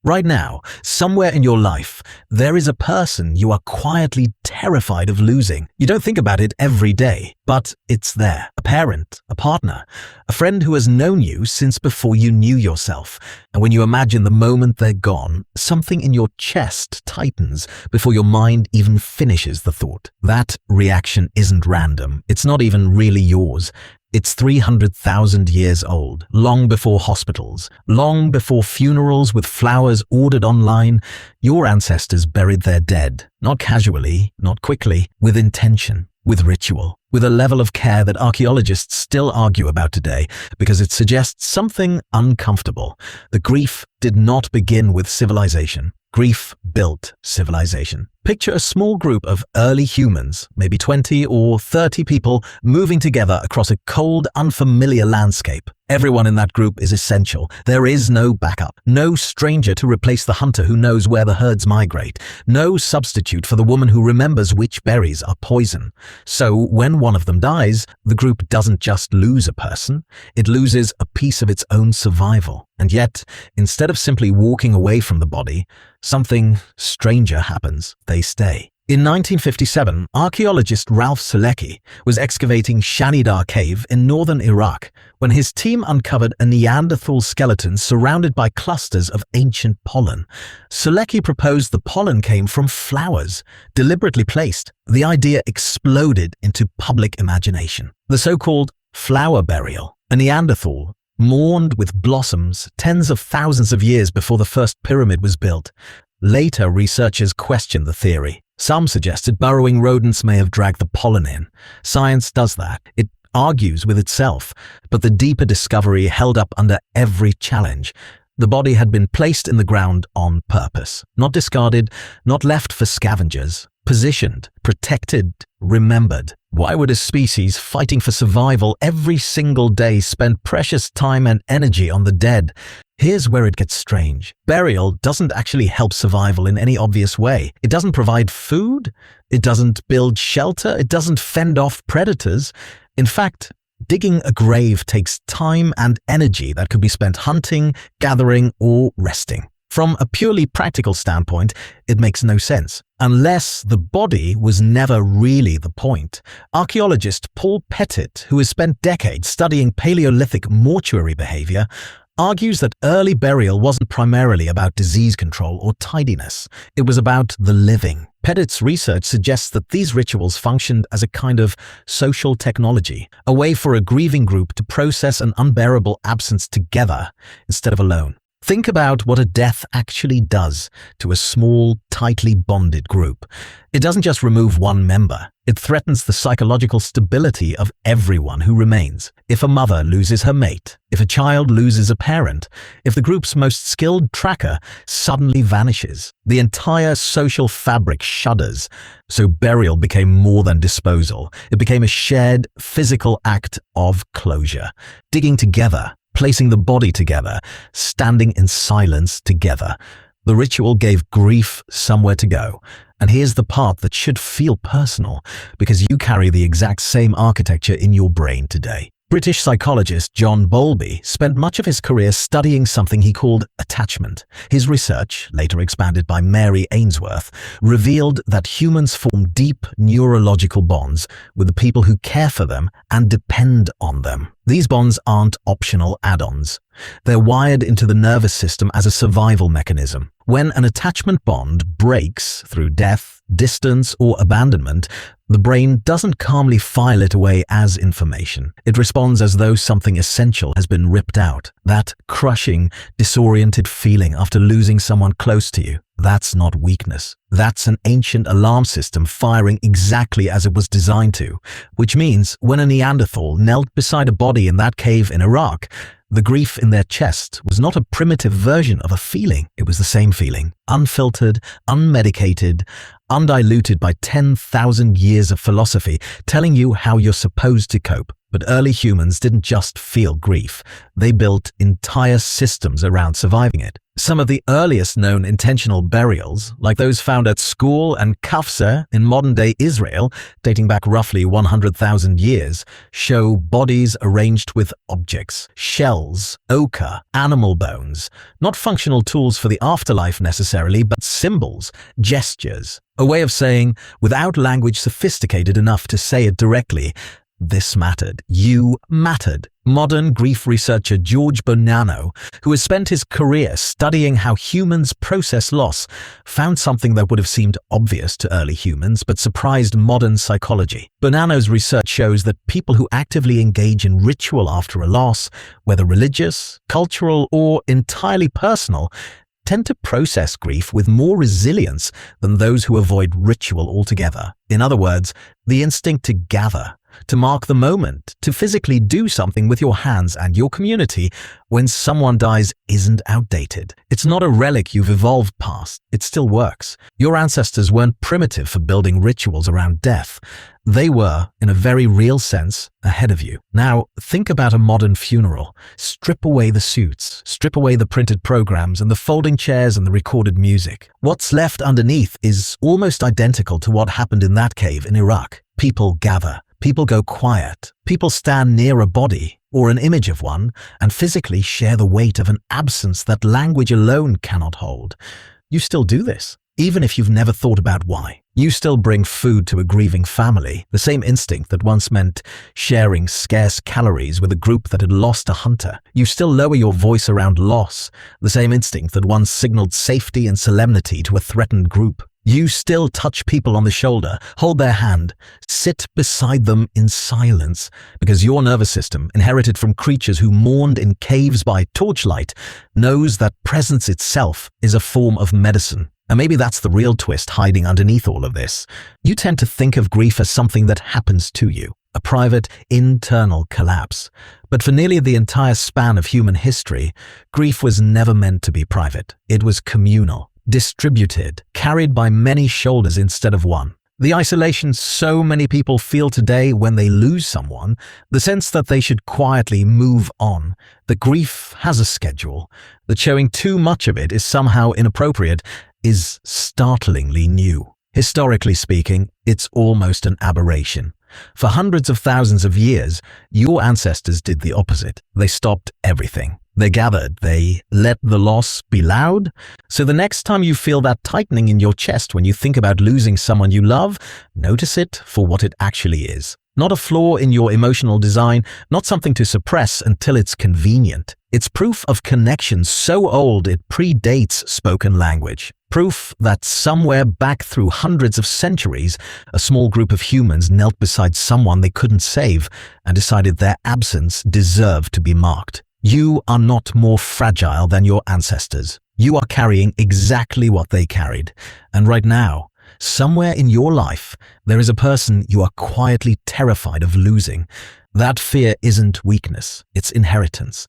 Right now, somewhere in your life, there is a person you are quietly terrified of losing. You don't think about it every day, but it's there. A parent, a partner, a friend who has known you since before you knew yourself. And when you imagine the moment they're gone, something in your chest tightens before your mind even finishes the thought. That reaction isn't random. It's not even really yours. It's 300,000 years old, long before hospitals, long before funerals with flowers ordered online. Your ancestors buried their dead, not casually, not quickly, with intention, with ritual, with a level of care that archaeologists still argue about today because it suggests something uncomfortable. The grief did not begin with civilization. Grief built civilization. Picture a small group of early humans, maybe 20 or 30 people, moving together across a cold, unfamiliar landscape. Everyone in that group is essential. There is no backup, no stranger to replace the hunter who knows where the herds migrate, no substitute for the woman who remembers which berries are poison. So when one of them dies, the group doesn't just lose a person, it loses a piece of its own survival. And yet, instead of simply walking away from the body, something stranger happens. They stay. In 1957, archaeologist Ralph Selecki was excavating Shanidar Cave in northern Iraq when his team uncovered a Neanderthal skeleton surrounded by clusters of ancient pollen. Selecki proposed the pollen came from flowers, deliberately placed. The idea exploded into public imagination. The so-called flower burial, a Neanderthal, mourned with blossoms tens of thousands of years before the first pyramid was built. Later, researchers questioned the theory. Some suggested burrowing rodents may have dragged the pollen in. Science does that. It argues with itself. But the deeper discovery held up under every challenge. The body had been placed in the ground on purpose. Not discarded, not left for scavengers. Positioned, protected, remembered. Why would a species fighting for survival every single day spend precious time and energy on the dead? Here's where it gets strange. Burial doesn't actually help survival in any obvious way. It doesn't provide food. It doesn't build shelter. It doesn't fend off predators. In fact, digging a grave takes time and energy that could be spent hunting, gathering, or resting. From a purely practical standpoint, it makes no sense. Unless the body was never really the point. Archaeologist Paul Pettit, who has spent decades studying Paleolithic mortuary behavior, argues that early burial wasn't primarily about disease control or tidiness. It was about the living. Pettit's research suggests that these rituals functioned as a kind of social technology, a way for a grieving group to process an unbearable absence together instead of alone. Think about what a death actually does to a small, tightly bonded group. It doesn't just remove one member. It threatens the psychological stability of everyone who remains. If a mother loses her mate, if a child loses a parent, if the group's most skilled tracker suddenly vanishes, the entire social fabric shudders. So burial became more than disposal. It became a shared, physical act of closure. Digging together, placing the body together, standing in silence together. The ritual gave grief somewhere to go. And here's the part that should feel personal, because you carry the exact same architecture in your brain today. British psychologist John Bowlby spent much of his career studying something he called attachment. His research, later expanded by Mary Ainsworth, revealed that humans form deep neurological bonds with the people who care for them and depend on them. These bonds aren't optional add-ons. They're wired into the nervous system as a survival mechanism. When an attachment bond breaks through death, distance, or abandonment, the brain doesn't calmly file it away as information. It responds as though something essential has been ripped out. That crushing, disoriented feeling after losing someone close to you, that's not weakness. That's an ancient alarm system firing exactly as it was designed to. Which means when a Neanderthal knelt beside a body in that cave in Iraq, the grief in their chest was not a primitive version of a feeling. It was the same feeling, unfiltered, unmedicated, undiluted by 10,000 years of philosophy telling you how you're supposed to cope. But early humans didn't just feel grief. They built entire systems around surviving it. Some of the earliest known intentional burials, like those found at Skul and Kafsa in modern-day Israel, dating back roughly 100,000 years, show bodies arranged with objects, shells, ochre, animal bones, not functional tools for the afterlife necessarily, but symbols, gestures, a way of saying, without language sophisticated enough to say it directly, this mattered. You mattered. Modern grief researcher George Bonanno, who has spent his career studying how humans process loss, found something that would have seemed obvious to early humans but surprised modern psychology. Bonanno's research shows that people who actively engage in ritual after a loss, whether religious, cultural, or entirely personal, tend to process grief with more resilience than those who avoid ritual altogether. In other words, the instinct to gather, to mark the moment, to physically do something with your hands and your community when someone dies isn't outdated. It's not a relic you've evolved past. It still works. Your ancestors weren't primitive for building rituals around death. They were, in a very real sense, ahead of you. Now, think about a modern funeral. Strip away the suits, strip away the printed programs and the folding chairs and the recorded music. What's left underneath is almost identical to what happened in that cave in Iraq. People gather. People go quiet. People stand near a body or an image of one and physically share the weight of an absence that language alone cannot hold. You still do this, even if you've never thought about why. You still bring food to a grieving family, the same instinct that once meant sharing scarce calories with a group that had lost a hunter. You still lower your voice around loss, the same instinct that once signaled safety and solemnity to a threatened group. You still touch people on the shoulder, hold their hand, sit beside them in silence, because your nervous system, inherited from creatures who mourned in caves by torchlight, knows that presence itself is a form of medicine. And maybe that's the real twist hiding underneath all of this. You tend to think of grief as something that happens to you, a private, internal collapse. But for nearly the entire span of human history, grief was never meant to be private. It was communal. Distributed, carried by many shoulders instead of one. The isolation so many people feel today when they lose someone, the sense that they should quietly move on, that grief has a schedule, that showing too much of it is somehow inappropriate, is startlingly new. Historically speaking, it's almost an aberration. For hundreds of thousands of years, your ancestors did the opposite. They stopped everything. They gathered, they let the loss be loud. So the next time you feel that tightening in your chest when you think about losing someone you love, notice it for what it actually is. Not a flaw in your emotional design, not something to suppress until it's convenient. It's proof of connection so old it predates spoken language. Proof that somewhere back through hundreds of centuries, a small group of humans knelt beside someone they couldn't save and decided their absence deserved to be marked. You are not more fragile than your ancestors. You are carrying exactly what they carried. And right now, somewhere in your life, there is a person you are quietly terrified of losing. That fear isn't weakness, it's inheritance.